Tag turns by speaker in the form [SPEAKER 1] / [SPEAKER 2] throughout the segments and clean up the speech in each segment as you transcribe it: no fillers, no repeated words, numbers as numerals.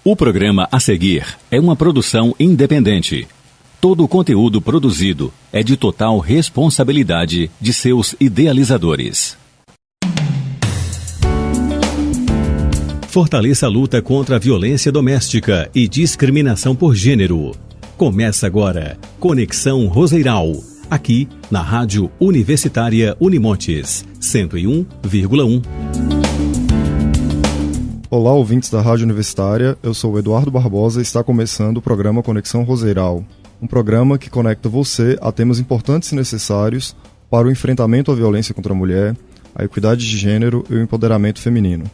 [SPEAKER 1] O programa a seguir é uma produção independente. Todo o conteúdo produzido é de total responsabilidade de seus idealizadores. Fortaleça a luta contra a violência doméstica e discriminação por gênero. Começa agora Conexão Roseiral, aqui na Rádio Universitária Unimontes, 101,1.
[SPEAKER 2] Olá, ouvintes da Rádio Universitária, eu sou o Eduardo Barbosa e está começando o programa Conexão Roseiral, um programa que conecta você a temas importantes e necessários para o enfrentamento à violência contra a mulher, a equidade de gênero e o empoderamento feminino.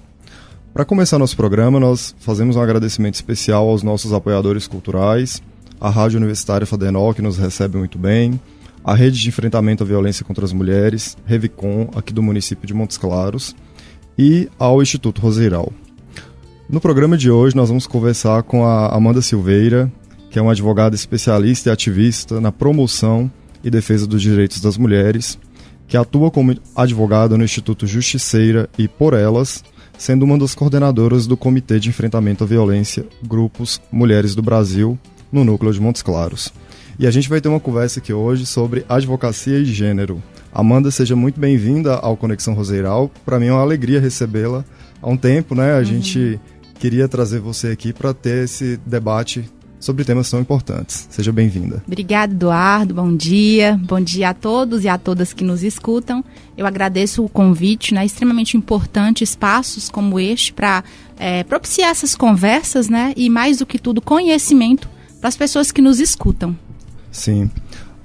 [SPEAKER 2] Para começar nosso programa, nós fazemos um agradecimento especial aos nossos apoiadores culturais, a Rádio Universitária Fadenol, que nos recebe muito bem, a Rede de Enfrentamento à Violência contra as Mulheres, Revicom, aqui do município de Montes Claros, e ao Instituto Roseiral. No programa de hoje, nós vamos conversar com a Amanda Silveira, que é uma advogada especialista e ativista na promoção e defesa dos direitos das mulheres, que atua como advogada no Instituto Justiceira e Por Elas, sendo uma das coordenadoras do Comitê de Enfrentamento à Violência Grupos Mulheres do Brasil, no núcleo de Montes Claros. E a gente vai ter uma conversa aqui hoje sobre advocacia e gênero. Amanda, seja muito bem-vinda ao Conexão Roseiral. Para mim é uma alegria recebê-la. Há um tempo, né, a gente queria trazer você aqui para ter esse debate sobre temas tão importantes. Seja bem-vinda.
[SPEAKER 3] Obrigada, Eduardo. Bom dia. Bom dia a todos e a todas que nos escutam. Eu agradeço o convite, né? Extremamente importante espaços como este para propiciar essas conversas, né? E mais do que tudo, conhecimento para as pessoas que nos escutam.
[SPEAKER 2] Sim.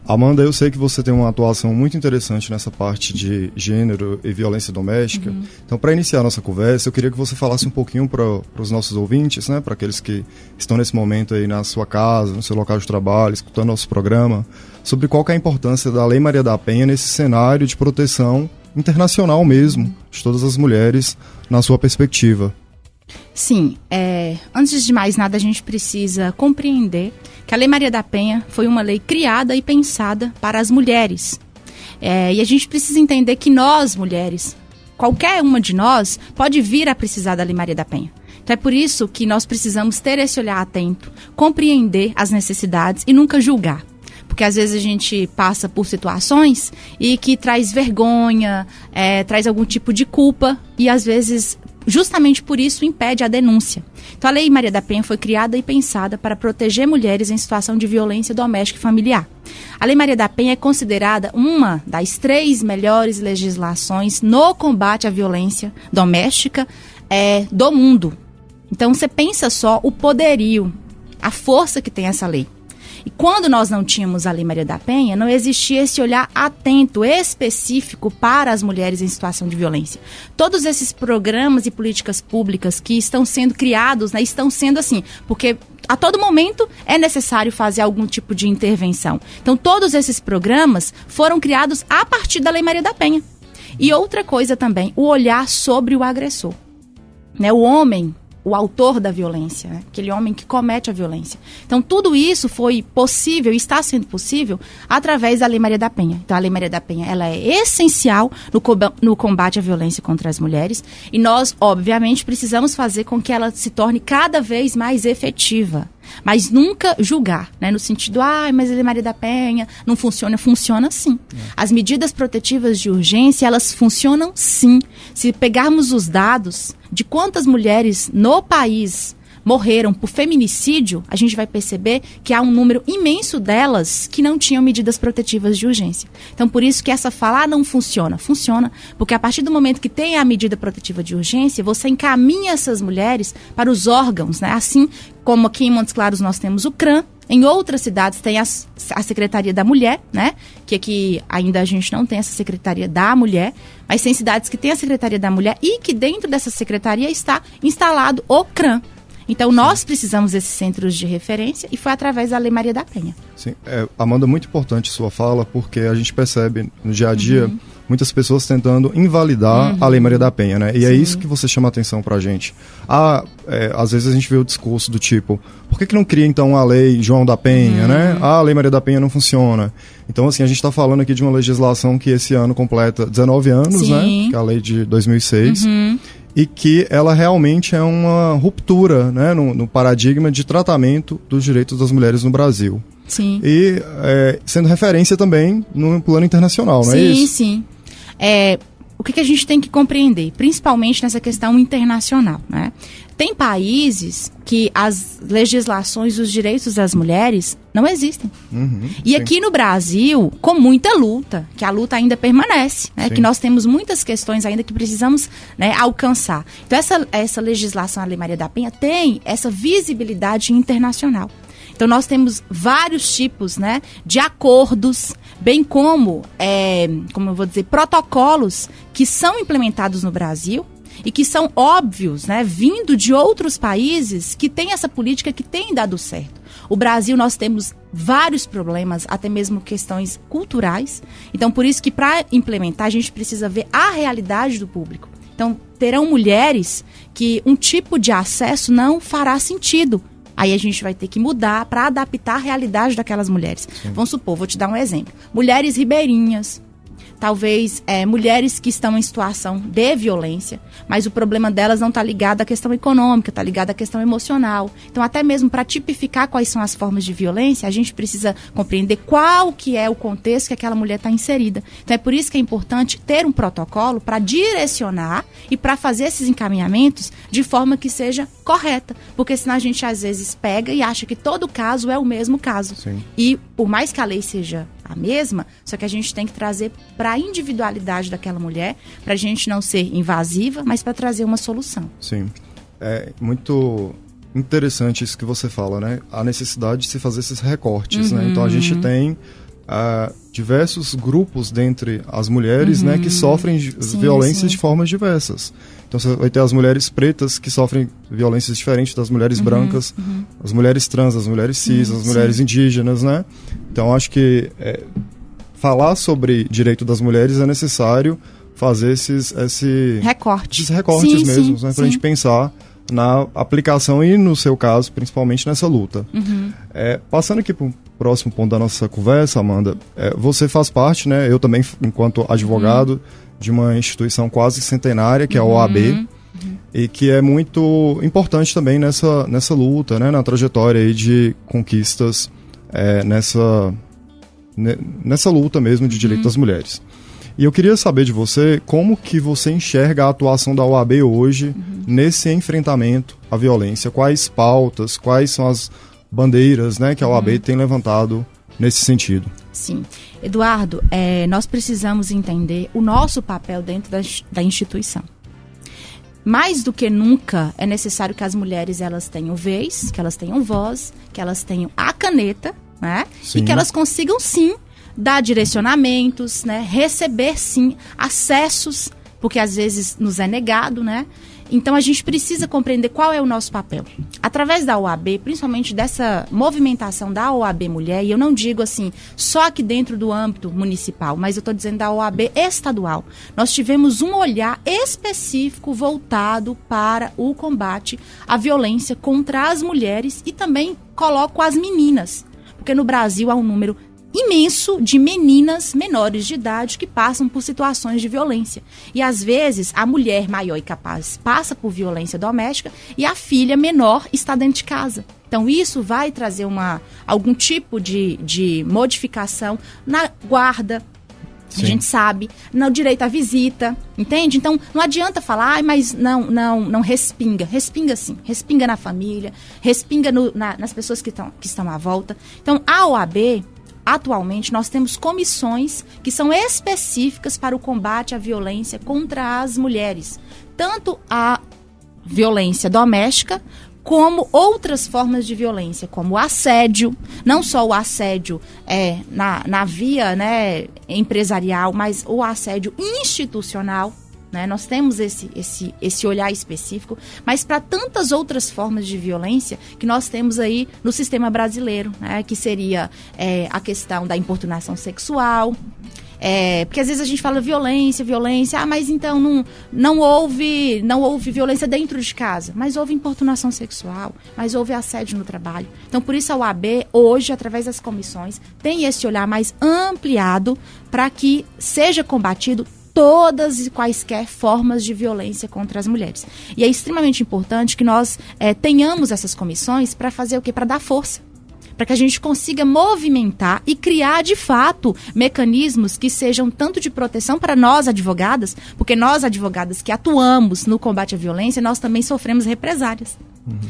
[SPEAKER 2] Amanda, eu sei que você tem uma atuação muito interessante nessa parte de gênero e violência doméstica. Então, para iniciar a nossa conversa, eu queria que você falasse um pouquinho para os nossos ouvintes, né, para aqueles que estão nesse momento aí na sua casa, no seu local de trabalho, escutando nosso programa, sobre qual que é a importância da Lei Maria da Penha nesse cenário de proteção internacional mesmo, de todas as mulheres, na sua perspectiva.
[SPEAKER 3] Sim, antes de mais nada, a gente precisa compreender que a Lei Maria da Penha foi uma lei criada e pensada para as mulheres. E a gente precisa entender que nós, mulheres, qualquer uma de nós, pode vir a precisar da Lei Maria da Penha. Então é por isso que nós precisamos ter esse olhar atento, compreender as necessidades e nunca julgar. Porque às vezes a gente passa por situações e que traz vergonha, traz algum tipo de culpa e às vezes justamente por isso impede a denúncia. Então a Lei Maria da Penha foi criada e pensada para proteger mulheres em situação de violência doméstica e familiar. A Lei Maria da Penha é considerada uma das 3 melhores legislações no combate à violência doméstica do mundo. Então você pensa só o poderio, a força que tem essa lei. E quando nós não tínhamos a Lei Maria da Penha, não existia esse olhar atento, específico para as mulheres em situação de violência. Todos esses programas e políticas públicas que estão sendo criados, né, estão sendo assim, porque a todo momento é necessário fazer algum tipo de intervenção. Então, todos esses programas foram criados a partir da Lei Maria da Penha. E outra coisa também, o olhar sobre o agressor. Né, o homem, o autor da violência, né? Aquele homem que comete a violência. Então, tudo isso foi possível, está sendo possível, através da Lei Maria da Penha. Então, a Lei Maria da Penha, ela é essencial no combate à violência contra as mulheres e nós, obviamente, precisamos fazer com que ela se torne cada vez mais efetiva. Mas nunca julgar, né? No sentido, mas a Lei Maria da Penha não funciona. Funciona sim. As medidas protetivas de urgência, elas funcionam sim. Se pegarmos os dados de quantas mulheres no país morreram por feminicídio, a gente vai perceber que há um número imenso delas que não tinham medidas protetivas de urgência. Então, por isso que essa fala não funciona. Funciona, porque a partir do momento que tem a medida protetiva de urgência, você encaminha essas mulheres para os órgãos, né? Assim como aqui em Montes Claros nós temos o CRAM, em outras cidades tem a Secretaria da Mulher, né? Que aqui ainda a gente não tem essa Secretaria da Mulher, mas tem cidades que tem a Secretaria da Mulher e que dentro dessa secretaria está instalado o CRAM. Então, nós precisamos desses centros de referência e foi através da Lei Maria da Penha.
[SPEAKER 2] Sim, Amanda, muito importante sua fala, porque a gente percebe no dia a dia muitas pessoas tentando invalidar a Lei Maria da Penha, né? E Sim. É isso que você chama a atenção pra gente. Às vezes a gente vê o discurso do tipo, por que não cria então a Lei João da Penha, né? A Lei Maria da Penha não funciona. Então, assim, a gente está falando aqui de uma legislação que esse ano completa 19 anos, Sim. né? Que é a lei de 2006. e que ela realmente é uma ruptura, né, no paradigma de tratamento dos direitos das mulheres no Brasil.
[SPEAKER 3] Sim.
[SPEAKER 2] E sendo referência também no plano internacional, não é isso?
[SPEAKER 3] Sim. O que a gente tem que compreender, principalmente nessa questão internacional, né? Tem países que as legislações dos direitos das mulheres não existem. E
[SPEAKER 2] sim.
[SPEAKER 3] aqui no Brasil, com muita luta, que a luta ainda permanece, né? Que nós temos muitas questões ainda que precisamos, né, alcançar. Então, essa legislação, a Lei Maria da Penha, tem essa visibilidade internacional. Então, nós temos vários tipos, né, de acordos, bem como eu vou dizer, protocolos que são implementados no Brasil e que são óbvios, né, vindo de outros países que têm essa política que tem dado certo. O Brasil, nós temos vários problemas, até mesmo questões culturais. Então, por isso que para implementar, a gente precisa ver a realidade do público. Então, terão mulheres que um tipo de acesso não fará sentido. Aí a gente vai ter que mudar para adaptar a realidade daquelas mulheres. Sim. Vamos supor, vou te dar um exemplo. Mulheres ribeirinhas, talvez mulheres que estão em situação de violência, mas o problema delas não está ligado à questão econômica, está ligado à questão emocional. Então, até mesmo para tipificar quais são as formas de violência, a gente precisa compreender qual que é o contexto que aquela mulher está inserida. Então, é por isso que é importante ter um protocolo para direcionar e para fazer esses encaminhamentos de forma que seja correta, porque senão a gente às vezes pega e acha que todo caso é o mesmo caso.
[SPEAKER 2] Sim.
[SPEAKER 3] E por mais que a lei seja a mesma, só que a gente tem que trazer para a individualidade daquela mulher, para a gente não ser invasiva, mas para trazer uma solução.
[SPEAKER 2] Sim, é muito interessante isso que você fala, né? A necessidade de se fazer esses recortes, né? Então a gente tem diversos grupos dentre as mulheres, né, que sofrem violências de formas diversas. Então você vai ter as mulheres pretas que sofrem violências diferentes das mulheres brancas, as mulheres trans, as mulheres cis, as mulheres indígenas, né? Então acho que falar sobre direito das mulheres é necessário fazer esses recortes mesmo, né, para a gente pensar na aplicação e, no seu caso, principalmente nessa luta. Passando aqui para o próximo ponto da nossa conversa, Amanda, você faz parte, né, eu também, enquanto advogado, de uma instituição quase centenária, que é a OAB, e que é muito importante também nessa luta, né, na trajetória aí de conquistas nessa luta mesmo de direito das mulheres. E eu queria saber de você como que você enxerga a atuação da OAB hoje nesse enfrentamento à violência. Quais pautas, quais são as bandeiras, né, que a OAB tem levantado nesse sentido?
[SPEAKER 3] Sim. Eduardo, nós precisamos entender o nosso papel dentro da instituição. Mais do que nunca, é necessário que as mulheres elas tenham vez, que elas tenham voz, que elas tenham a caneta, né? E que elas consigam, sim, dar direcionamentos, né? Receber, sim, acessos, porque às vezes nos é negado, né? Então a gente precisa compreender qual é o nosso papel. Através da OAB, principalmente dessa movimentação da OAB Mulher, e eu não digo assim, só aqui dentro do âmbito municipal, mas eu estou dizendo da OAB estadual. Nós tivemos um olhar específico voltado para o combate à violência contra as mulheres e também coloco as meninas, porque no Brasil há um número imenso de meninas menores de idade que passam por situações de violência. E às vezes a mulher maior e capaz passa por violência doméstica e a filha menor está dentro de casa. Então isso vai trazer algum tipo de modificação na guarda. Sim. A gente sabe, no direito à visita, entende? Então, não adianta falar, mas não respinga. Respinga sim, respinga na família, respinga nas pessoas que estão à volta. Então, a OAB, atualmente, nós temos comissões que são específicas para o combate à violência contra as mulheres. Tanto a violência doméstica, como outras formas de violência, como o assédio, não só o assédio na via, né, empresarial, mas o assédio institucional, né? Nós temos esse olhar específico, mas para tantas outras formas de violência que nós temos aí no sistema brasileiro, né? Que seria a questão da importunação sexual, porque às vezes a gente fala violência, mas então não houve violência dentro de casa, mas houve importunação sexual, mas houve assédio no trabalho. Então, por isso a OAB, hoje, através das comissões, tem esse olhar mais ampliado para que seja combatido todas e quaisquer formas de violência contra as mulheres. E é extremamente importante que nós tenhamos essas comissões para fazer o quê? Para dar força. Para que a gente consiga movimentar e criar, de fato, mecanismos que sejam tanto de proteção para nós, advogadas, porque nós, advogadas que atuamos no combate à violência, nós também sofremos represálias.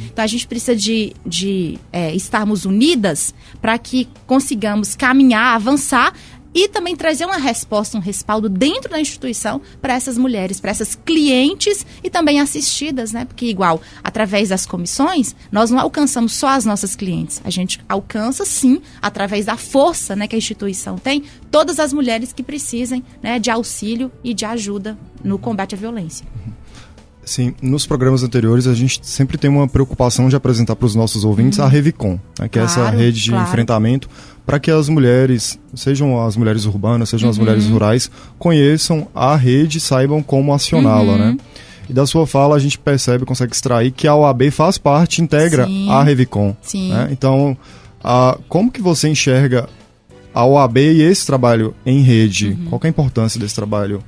[SPEAKER 3] Então, a gente precisa de estarmos unidas para que consigamos caminhar, avançar e também trazer uma resposta, um respaldo dentro da instituição para essas mulheres, para essas clientes e também assistidas, né? Porque, igual, através das comissões, nós não alcançamos só as nossas clientes. A gente alcança, sim, através da força, né, que a instituição tem, todas as mulheres que precisem, né, de auxílio e de ajuda no combate à violência.
[SPEAKER 2] Sim, nos programas anteriores a gente sempre tem uma preocupação de apresentar para os nossos ouvintes a Revicom, né, que é essa rede de enfrentamento, para que as mulheres, sejam as mulheres urbanas, sejam as mulheres rurais, conheçam a rede e saibam como acioná-la, né? E da sua fala a gente percebe, consegue extrair que a OAB faz parte, integra a Revicom.
[SPEAKER 3] Sim.
[SPEAKER 2] Né? Então, como que você enxerga a OAB e esse trabalho em rede? Qual que é a importância desse trabalho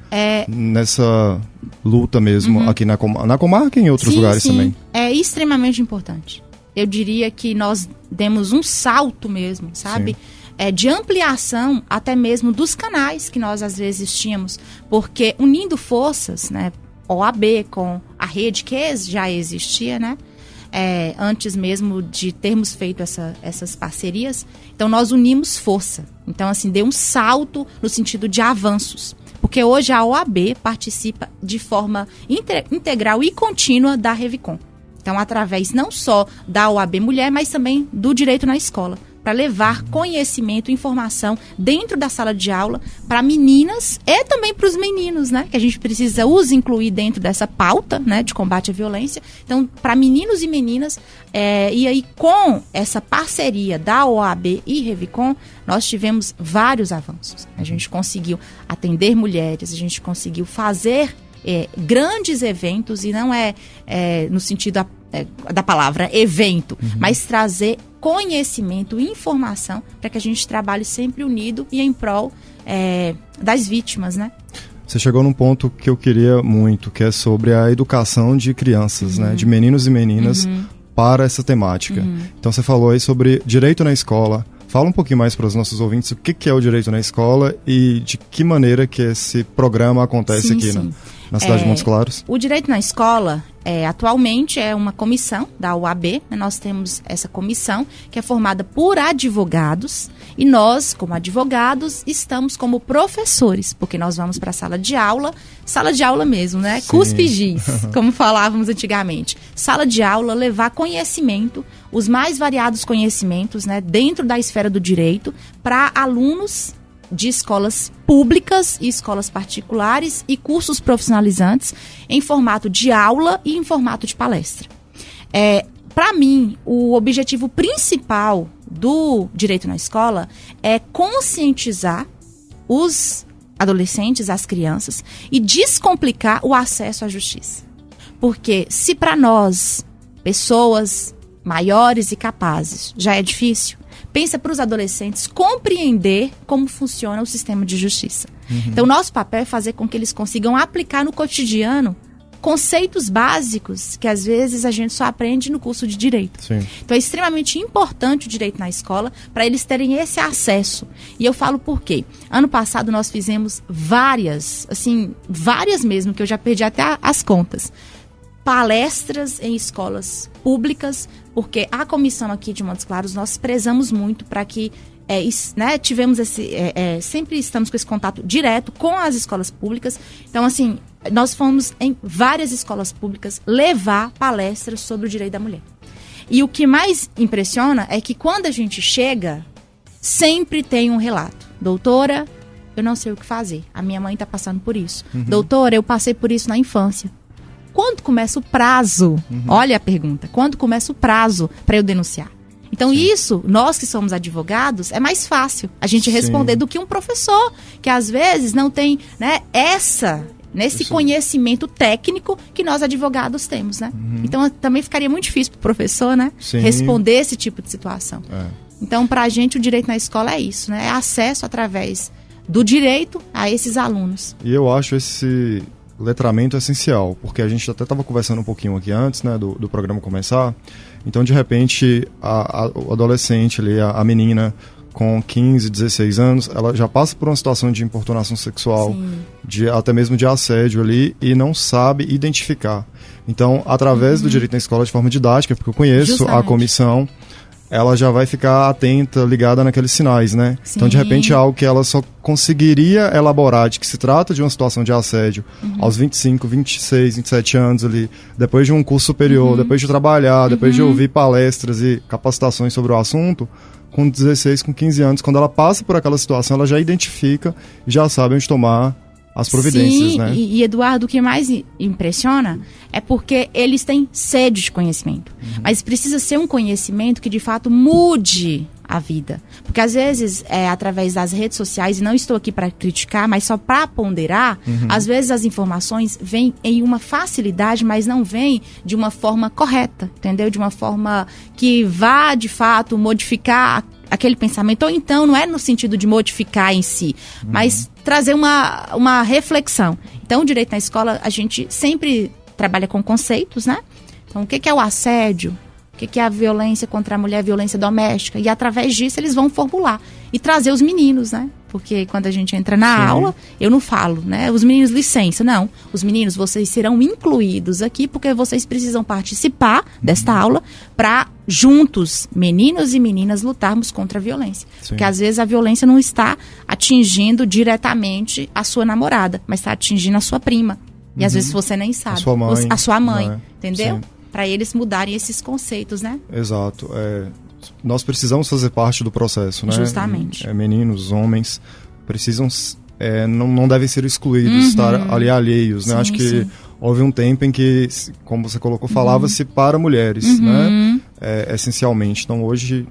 [SPEAKER 2] nessa luta mesmo aqui na comarca e em outros lugares também?
[SPEAKER 3] É extremamente importante. Eu diria que nós demos um salto mesmo, sabe? De ampliação até mesmo dos canais que nós às vezes tínhamos, porque unindo forças, né, OAB com a rede que já existia, né? Antes mesmo de termos feito essas parcerias, então nós unimos força. Então, assim, deu um salto no sentido de avanços. Porque hoje a OAB participa de forma integral e contínua da Revicom. Então, através não só da OAB Mulher, mas também do Direito na Escola, para levar conhecimento e informação dentro da sala de aula para meninas e também para os meninos, né? Que a gente precisa os incluir dentro dessa pauta, né, de combate à violência. Então, para meninos e meninas, e aí com essa parceria da OAB e Revicom, nós tivemos vários avanços. A gente conseguiu atender mulheres, a gente conseguiu fazer grandes eventos, e não no sentido da palavra evento, mas trazer conhecimento e informação para que a gente trabalhe sempre unido e em prol das vítimas, né?
[SPEAKER 2] Você chegou num ponto que eu queria muito, que é sobre a educação de crianças, né? De meninos e meninas para essa temática. Então você falou aí sobre direito na escola. Fala um pouquinho mais para os nossos ouvintes o que é o direito na escola e de que maneira que esse programa acontece aqui na cidade de Montes Claros.
[SPEAKER 3] O direito na escola, atualmente, é uma comissão da UAB. Né? Nós temos essa comissão que é formada por advogados, e nós, como advogados, estamos como professores, porque nós vamos para a sala de aula mesmo, né? Cuspe e giz, como falávamos antigamente. Sala de aula, levar conhecimento, os mais variados conhecimentos, né, dentro da esfera do direito, para alunos de escolas públicas e escolas particulares e cursos profissionalizantes em formato de aula e em formato de palestra. Para mim, o objetivo principal do direito na escola é conscientizar os adolescentes, as crianças, e descomplicar o acesso à justiça. Porque se para nós, pessoas maiores e capazes, já é difícil, pensa para os adolescentes compreender como funciona o sistema de justiça. Então, nosso papel é fazer com que eles consigam aplicar no cotidiano conceitos básicos que às vezes a gente só aprende no curso de direito. Então é extremamente importante o direito na escola para eles terem esse acesso. E eu falo por quê? Ano passado nós fizemos várias mesmo, que eu já perdi até as contas, palestras em escolas públicas, porque a comissão aqui de Montes Claros, nós prezamos muito para que tivemos sempre estamos com esse contato direto com as escolas públicas. Então, assim, nós fomos em várias escolas públicas levar palestras sobre o direito da mulher. E o que mais impressiona é que quando a gente chega, sempre tem um relato. Doutora, eu não sei o que fazer. A minha mãe está passando por isso. Doutora, eu passei por isso na infância. Quando começa o prazo? Olha a pergunta. Quando começa o prazo para eu denunciar? Então, isso, nós que somos advogados, é mais fácil a gente responder do que um professor, que às vezes não tem, né, nesse conhecimento técnico que nós advogados temos, né? Então, também ficaria muito difícil para o professor, né, responder esse tipo de situação. Então, para a gente, o direito na escola é isso, né? É acesso através do direito a esses alunos.
[SPEAKER 2] E eu acho esse letramento essencial, porque a gente até estava conversando um pouquinho aqui antes, né, do programa começar. Então, de repente, o adolescente ali, a menina com 15, 16 anos, ela já passa por uma situação de importunação sexual, até mesmo de assédio ali, e não sabe identificar. Então, através do direito na escola de forma didática, porque eu conheço a comissão, ela já vai ficar atenta, ligada naqueles sinais, né? Sim. Então, de repente, é algo que ela só conseguiria elaborar de que se trata de uma situação de assédio aos 25, 26, 27 anos ali, depois de um curso superior, depois de trabalhar, depois de ouvir palestras e capacitações sobre o assunto, com 16, com 15 anos, quando ela passa por aquela situação, ela já identifica e já sabe onde tomar as providências,
[SPEAKER 3] Sim,
[SPEAKER 2] né?
[SPEAKER 3] E Eduardo, o que mais impressiona é porque eles têm sede de conhecimento. Mas precisa ser um conhecimento que, de fato, mude a vida. Porque, às vezes, através das redes sociais, e não estou aqui para criticar, mas só para ponderar, às vezes as informações vêm em uma facilidade, mas não vêm de uma forma correta, entendeu? De uma forma que vá, de fato, modificar aquele pensamento, ou então não é no sentido de modificar em si, mas trazer uma reflexão. Então, o direito na escola, a gente sempre trabalha com conceitos, né? Então, o que é o assédio? O que é a violência contra a mulher, violência doméstica? E, através disso, eles vão formular. E trazer os meninos, né? Porque quando a gente entra na aula, eu não falo, né? Os meninos, licença. Não. Os meninos, vocês serão incluídos aqui porque vocês precisam participar desta aula para, juntos, meninos e meninas, lutarmos contra a violência. Sim. Porque, às vezes, a violência não está atingindo diretamente a sua namorada, mas está atingindo a sua prima. E, às vezes, você nem sabe. A sua mãe, né? Entendeu? Sim. Para eles mudarem esses conceitos, né?
[SPEAKER 2] Exato. Nós precisamos fazer parte do processo, né?
[SPEAKER 3] Justamente.
[SPEAKER 2] Meninos, homens, precisam, não devem ser excluídos, estar ali alheios, né? Sim, acho que houve um tempo em que, como você colocou, falava-se para mulheres, né? Essencialmente. Então, hoje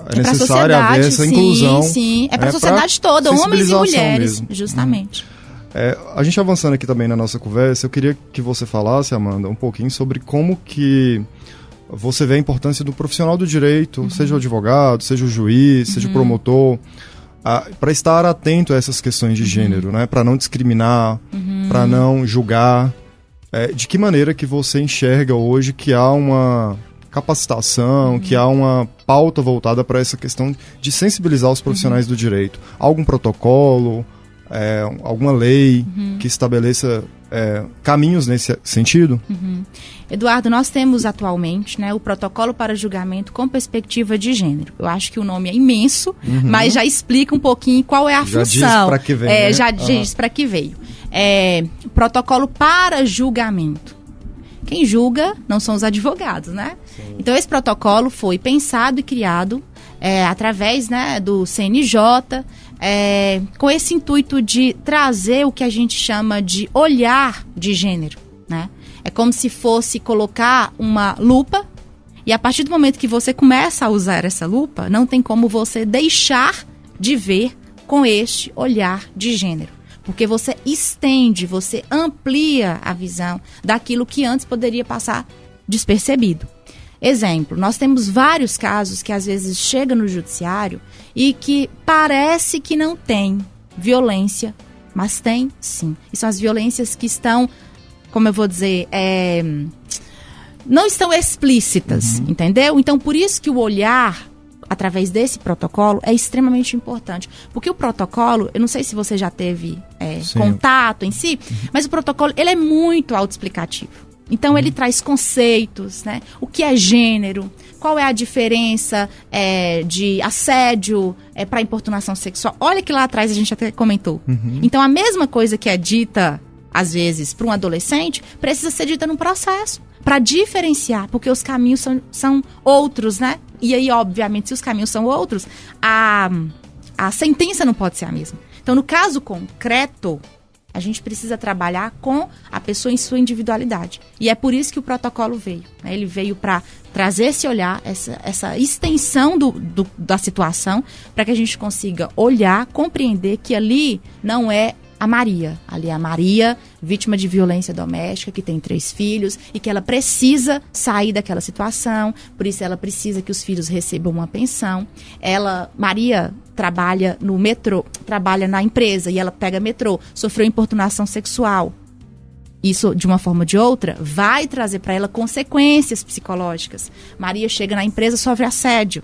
[SPEAKER 2] é necessário haver essa inclusão.
[SPEAKER 3] Sim, é para a sociedade toda, homens e mulheres, mesmo. Justamente.
[SPEAKER 2] A gente avançando aqui também na nossa conversa, eu queria que você falasse, Amanda, um pouquinho sobre como que você vê a importância do profissional do direito, seja o advogado, seja o juiz, seja o promotor, para estar atento a essas questões de gênero, né? Para não discriminar, para não julgar. De que maneira que você enxerga hoje que há uma capacitação, que há uma pauta voltada para essa questão de sensibilizar os profissionais do direito? Algum protocolo, alguma lei que estabeleça caminhos nesse sentido?
[SPEAKER 3] Eduardo, nós temos atualmente, né, o protocolo para julgamento com perspectiva de gênero. Eu acho que o nome é imenso, mas já explica um pouquinho qual é a função.
[SPEAKER 2] Diz para que vem, né?
[SPEAKER 3] Já diz para que veio. Protocolo para julgamento. Quem julga não são os advogados, né? Sim. Então, esse protocolo foi pensado e criado através, né, do CNJ, com esse intuito de trazer o que a gente chama de olhar de gênero, né? É como se fosse colocar uma lupa e, a partir do momento que você começa a usar essa lupa, não tem como você deixar de ver com este olhar de gênero. Porque você estende, você amplia a visão daquilo que antes poderia passar despercebido. Exemplo, nós temos vários casos que às vezes chegam no judiciário e que parece que não tem violência, mas tem sim. E são as violências que estão, como eu vou dizer, não estão explícitas, entendeu? Então, por isso que o olhar através desse protocolo é extremamente importante. Porque o protocolo, eu não sei se você já teve contato em si, mas o protocolo, ele é muito autoexplicativo. Então, ele traz conceitos, né? O que é gênero, qual é a diferença de assédio para importunação sexual. Olha que lá atrás a gente até comentou. Então, a mesma coisa que é dita, às vezes, para um adolescente, precisa ser dita num processo, para diferenciar, porque os caminhos são outros, né? E aí, obviamente, se os caminhos são outros, a sentença não pode ser a mesma. Então, no caso concreto, a gente precisa trabalhar com a pessoa em sua individualidade. E é por isso que o protocolo veio, né? Ele veio para trazer esse olhar, essa extensão da situação, para que a gente consiga olhar, compreender que ali não é a Maria. Ali a Maria, vítima de violência doméstica, que tem 3 filhos e que ela precisa sair daquela situação, por isso ela precisa que os filhos recebam uma pensão. Maria trabalha no metrô, trabalha na empresa e ela pega metrô, sofreu importunação sexual. Isso, de uma forma ou de outra, vai trazer para ela consequências psicológicas. Maria chega na empresa, sofre assédio.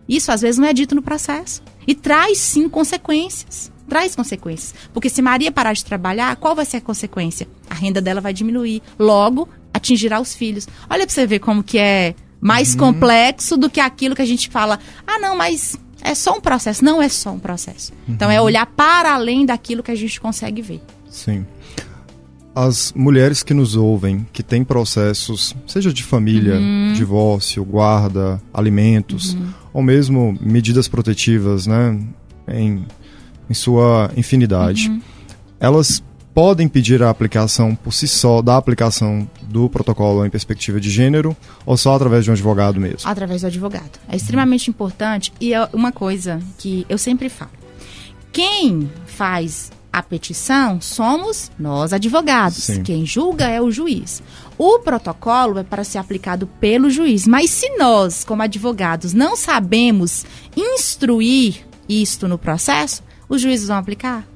[SPEAKER 3] Isso, às vezes, não é dito no processo. E traz, sim, consequências. Traz consequências. Porque se Maria parar de trabalhar, qual vai ser a consequência? A renda dela vai diminuir. Logo, atingirá os filhos. Olha para você ver como que é mais complexo do que aquilo que a gente fala. Ah, não, mas é só um processo. Não é só um processo. Então, é olhar para além daquilo que a gente consegue ver.
[SPEAKER 2] Sim. As mulheres que nos ouvem, que têm processos, seja de família, divórcio, guarda, alimentos, ou mesmo medidas protetivas, né, em sua infinidade, elas podem pedir a aplicação por si só, da aplicação do protocolo em perspectiva de gênero, ou só através de um advogado mesmo?
[SPEAKER 3] Através do advogado. É extremamente importante e é uma coisa que eu sempre falo. Quem faz a petição somos nós, advogados. Sim. Quem julga é o juiz. O protocolo é para ser aplicado pelo juiz. Mas se nós, como advogados, não sabemos instruir isto no processo, os juízes vão aplicar?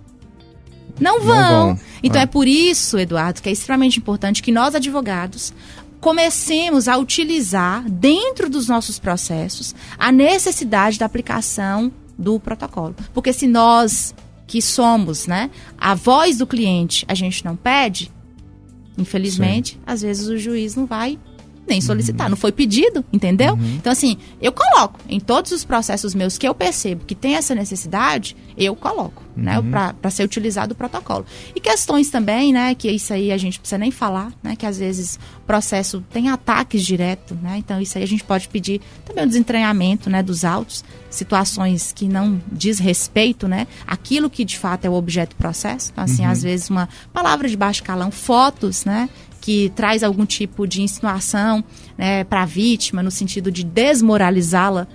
[SPEAKER 3] Não vão. Então é por isso, Eduardo, que é extremamente importante que nós, advogados, comecemos a utilizar, dentro dos nossos processos, a necessidade da aplicação do protocolo. Porque se nós, que somos, né, a voz do cliente, a gente não pede, infelizmente, às vezes o juiz não vai nem solicitar, não foi pedido, entendeu? Então, assim, eu coloco em todos os processos meus que eu percebo que tem essa necessidade, eu coloco, né, para ser utilizado o protocolo. E questões também, né, que isso aí a gente precisa nem falar, né, que às vezes o processo tem ataques direto, né, então isso aí a gente pode pedir também o desentranhamento, né, dos autos, situações que não diz respeito, né, aquilo que de fato é o objeto do processo. Então, assim, às vezes uma palavra de baixo calão, fotos, né, que traz algum tipo de insinuação, né, para a vítima, no sentido de desmoralizá-la,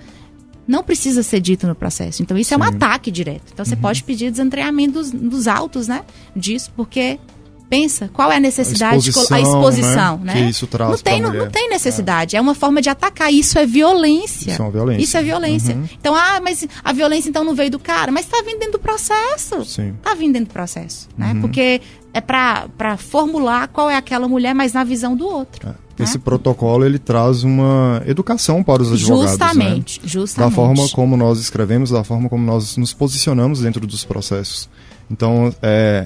[SPEAKER 3] não precisa ser dito no processo. Então, isso é um ataque direto. Então, você pode pedir desentranhamento dos autos, né, disso, porque, pensa, qual é a necessidade? A exposição, né?
[SPEAKER 2] Que isso traz
[SPEAKER 3] não tem necessidade. É uma forma de atacar. Isso é violência.
[SPEAKER 2] Isso é uma violência.
[SPEAKER 3] Isso é violência. Então, mas a violência, então, não veio do cara. Mas está vindo dentro do processo.
[SPEAKER 2] Sim.
[SPEAKER 3] Está vindo dentro do processo, né? Porque é para formular qual é aquela mulher, mas na visão do outro.
[SPEAKER 2] Esse protocolo, ele traz uma educação para os advogados.
[SPEAKER 3] Justamente.
[SPEAKER 2] Da forma como nós escrevemos, da forma como nós nos posicionamos dentro dos processos. Então,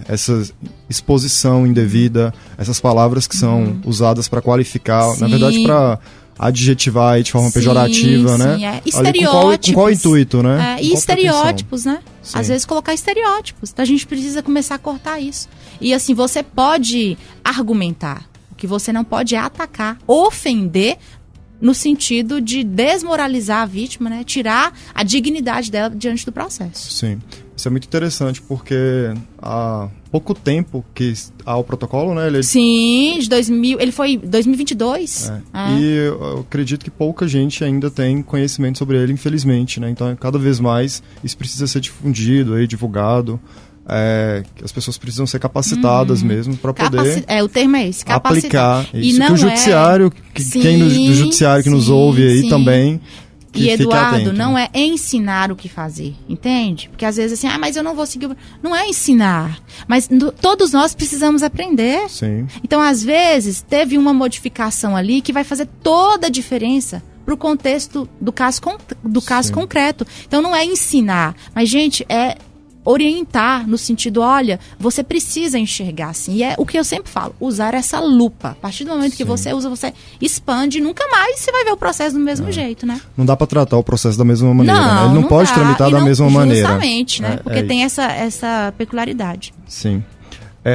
[SPEAKER 2] essa exposição indevida, essas palavras que são usadas para qualificar, na verdade, para adjetivar de forma pejorativa, né?
[SPEAKER 3] Estereótipos.
[SPEAKER 2] Com qual intuito, né?
[SPEAKER 3] E estereótipos, né? Sim. Às vezes colocar estereótipos. Então, a gente precisa começar a cortar isso. E assim, você pode argumentar. O que você não pode é atacar, ofender, no sentido de desmoralizar a vítima, né? Tirar a dignidade dela diante do processo.
[SPEAKER 2] Sim. Isso é muito interessante, porque há pouco tempo que há o protocolo, né?
[SPEAKER 3] Sim, de 2000, ele foi 2022.
[SPEAKER 2] E eu acredito que pouca gente ainda tem conhecimento sobre ele, infelizmente, né? Então, cada vez mais, isso precisa ser difundido, divulgado. Que as pessoas precisam ser capacitadas mesmo para poder
[SPEAKER 3] o termo é esse,
[SPEAKER 2] aplicar isso. E não que o judiciário, quem do judiciário que nos ouve aí também...
[SPEAKER 3] E, Eduardo, atento, não é ensinar o que fazer, entende? Porque às vezes assim, mas eu não vou seguir... Não é ensinar, mas todos nós precisamos aprender.
[SPEAKER 2] Sim.
[SPEAKER 3] Então, às vezes, teve uma modificação ali que vai fazer toda a diferença para o contexto do caso concreto. Então, não é ensinar, mas, gente, é orientar no sentido, olha, você precisa enxergar assim. E é o que eu sempre falo, usar essa lupa. A partir do momento que você usa, você expande, nunca mais você vai ver o processo do mesmo jeito, né?
[SPEAKER 2] Não dá para tratar o processo da mesma maneira, né? Ele não pode tramitar da mesma maneira.
[SPEAKER 3] Justamente, né? Porque tem essa peculiaridade.
[SPEAKER 2] Sim.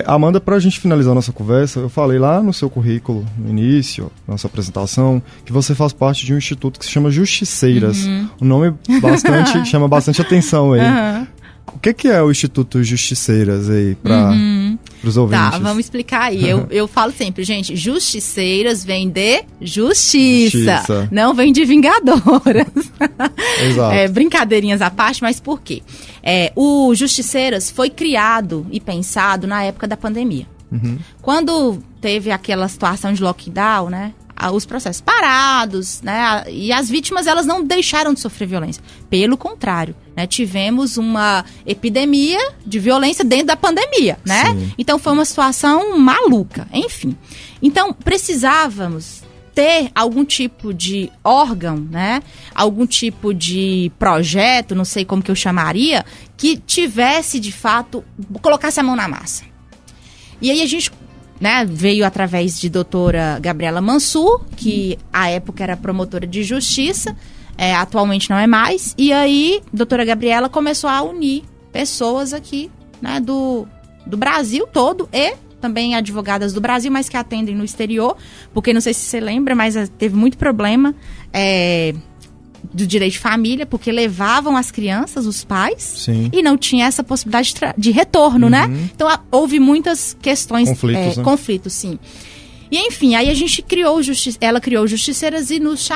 [SPEAKER 2] Amanda, para a gente finalizar nossa conversa, eu falei lá no seu currículo, no início, na sua apresentação, que você faz parte de um instituto que se chama Justiceiras. O nome chama bastante atenção aí. O que é o Instituto Justiceiras aí? os ouvintes.
[SPEAKER 3] Tá, vamos explicar aí. Eu falo sempre, gente, justiceiras vem de justiça. Não vem de vingadoras.
[SPEAKER 2] Exato.
[SPEAKER 3] Brincadeirinhas à parte, mas por quê? O Justiceiras foi criado e pensado na época da pandemia.
[SPEAKER 2] Uhum.
[SPEAKER 3] Quando teve aquela situação de lockdown, né? Os processos parados, né? E as vítimas, elas não deixaram de sofrer violência. Pelo contrário, né? Tivemos uma epidemia de violência dentro da pandemia, né?
[SPEAKER 2] Sim.
[SPEAKER 3] Então, foi uma situação maluca. Enfim. Então, precisávamos ter algum tipo de órgão, né? Algum tipo de projeto, não sei como que eu chamaria, que tivesse, de fato, colocasse a mão na massa. E aí a gente, né, veio através de doutora Gabriela Mansur, que à época era promotora de justiça, atualmente não é mais, e aí doutora Gabriela começou a unir pessoas aqui, né, do Brasil todo e também advogadas do Brasil, mas que atendem no exterior, porque não sei se você lembra, mas teve muito problema do direito de família, porque levavam as crianças, os pais,
[SPEAKER 2] Sim.
[SPEAKER 3] e não tinha essa possibilidade de retorno, né? Então, houve muitas questões...
[SPEAKER 2] Conflitos, né?
[SPEAKER 3] Conflitos, sim. E, enfim, aí a gente ela criou Justiceiras e nos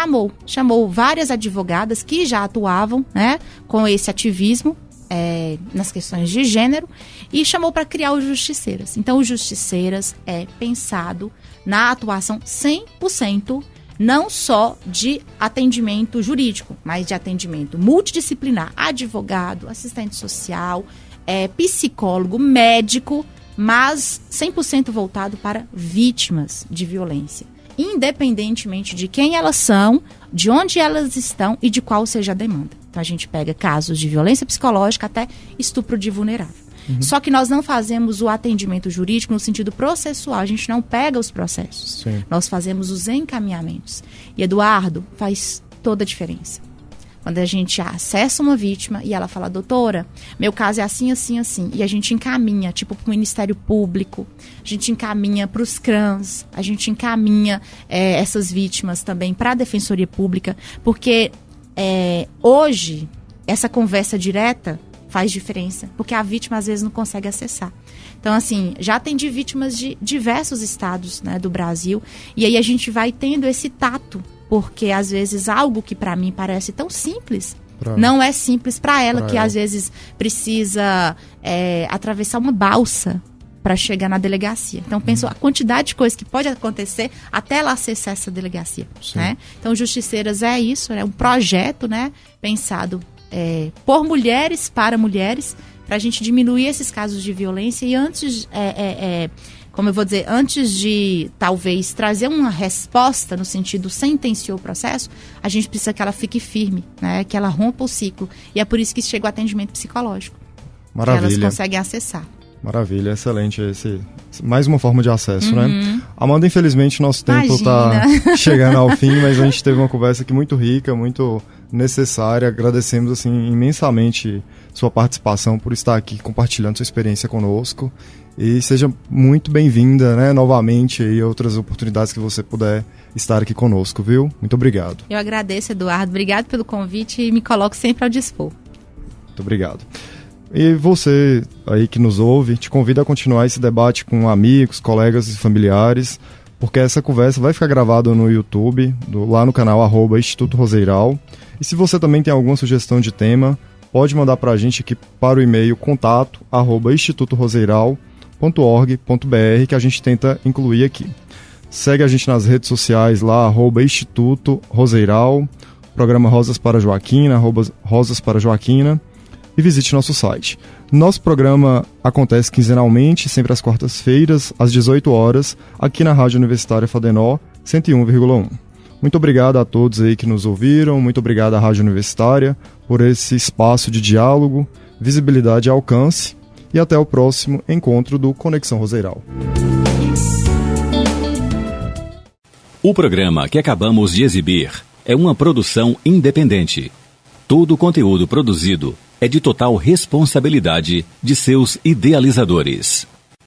[SPEAKER 3] chamou várias advogadas que já atuavam, né, com esse ativismo nas questões de gênero, e chamou para criar o Justiceiras. Então, o Justiceiras é pensado na atuação 100%, não só de atendimento jurídico, mas de atendimento multidisciplinar, advogado, assistente social, psicólogo, médico, mas 100% voltado para vítimas de violência, independentemente de quem elas são, de onde elas estão e de qual seja a demanda. Então, a gente pega casos de violência psicológica até estupro de vulnerável. Só que nós não fazemos o atendimento jurídico no sentido processual, a gente não pega os processos.
[SPEAKER 2] Sim.
[SPEAKER 3] Nós fazemos os encaminhamentos. E, Eduardo, faz toda a diferença. Quando a gente acessa uma vítima e ela fala, doutora, meu caso é assim, assim, assim, e a gente encaminha, tipo, para o Ministério Público, a gente encaminha para os CRAMs, a gente encaminha essas vítimas também para a Defensoria Pública, porque hoje, essa conversa direta faz diferença, porque a vítima às vezes não consegue acessar. Então, assim, já atendi vítimas de diversos estados, né, do Brasil, e aí a gente vai tendo esse tato, porque às vezes algo que para mim parece tão simples, não é simples para ela, que às vezes precisa atravessar uma balsa para chegar na delegacia. Então, penso a quantidade de coisas que pode acontecer até ela acessar essa delegacia, né? Então, Justiceiras é isso, é um projeto, né, pensado por mulheres, para mulheres, para a gente diminuir esses casos de violência e antes, como eu vou dizer, antes de talvez trazer uma resposta no sentido sentenciou o processo, a gente precisa que ela fique firme, né, que ela rompa o ciclo. E é por isso que chega o atendimento psicológico.
[SPEAKER 2] Maravilha.
[SPEAKER 3] Que elas conseguem acessar.
[SPEAKER 2] Maravilha, excelente. Mais uma forma de acesso, né? Amanda, infelizmente, nosso tempo está chegando ao fim, mas a gente teve uma conversa aqui muito rica, muito necessária. Agradecemos assim, imensamente sua participação, por estar aqui compartilhando sua experiência conosco. E seja muito bem-vinda, né, novamente, e outras oportunidades que você puder estar aqui conosco, viu? Muito obrigado.
[SPEAKER 3] Eu agradeço, Eduardo. Obrigado pelo convite e me coloco sempre ao dispor.
[SPEAKER 2] Muito obrigado. E você aí que nos ouve, te convido a continuar esse debate com amigos, colegas e familiares, porque essa conversa vai ficar gravada no YouTube, lá no canal @Instituto Roseiral. E se você também tem alguma sugestão de tema, pode mandar para a gente aqui para o e-mail contato@institutoroseiral.org.br, que a gente tenta incluir aqui. Segue a gente nas redes sociais lá, @Instituto Roseiral, programa Rosas para Joaquina, @Rosas para Joaquina, e visite nosso site. Nosso programa acontece quinzenalmente, sempre às quartas-feiras, às 18 horas, aqui na Rádio Universitária Fadenó, 101,1. Muito obrigado a todos aí que nos ouviram, muito obrigado à Rádio Universitária por esse espaço de diálogo, visibilidade e alcance, e até o próximo encontro do Conexão Roseiral.
[SPEAKER 1] O programa que acabamos de exibir é uma produção independente. Todo o conteúdo produzido é de total responsabilidade de seus idealizadores.